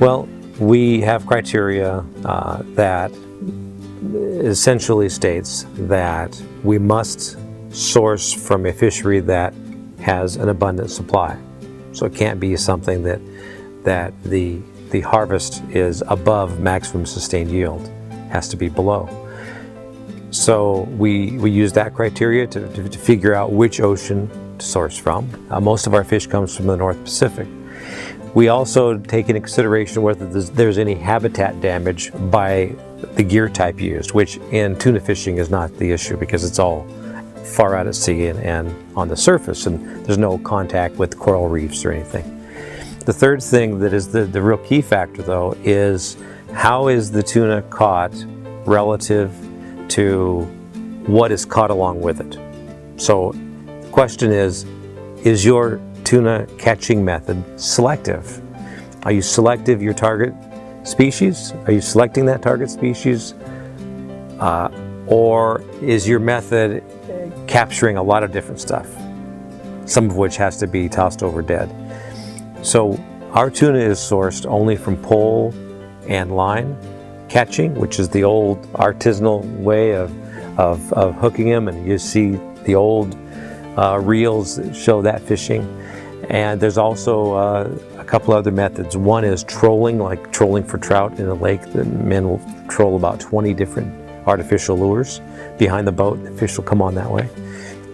Well, we have criteria that essentially states that we must source from a fishery that has an abundant supply. So it can't be something that the harvest is above maximum sustained yield. It has to be below. So we use that criteria to figure out which ocean to source from. Most of our fish comes from the North Pacific. We also take into consideration whether there's any habitat damage by the gear type used, which in tuna fishing is not the issue because it's all far out at sea and on the surface, and there's no contact with coral reefs or anything. The third thing that is the real key factor, though, is how is the tuna caught relative to what is caught along with it. So the question is your tuna catching method selective? Are you selective your target species? Are you selecting that target species? Or is your method capturing a lot of different stuff, some of which has to be tossed over dead? So our tuna is sourced only from pole and line catching, which is the old artisanal way of hooking them, and you see the old reels that show that fishing. And there's also a couple other methods. One is trolling, like trolling for trout in a lake. The men will troll about 20 different artificial lures behind the boat. The fish will come on that way.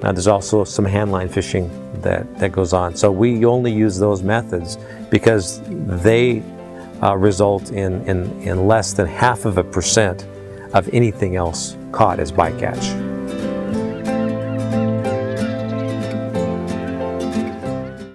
There's also some handline fishing that goes on. So we only use those methods because they result in less than 0.5% of anything else caught as bycatch.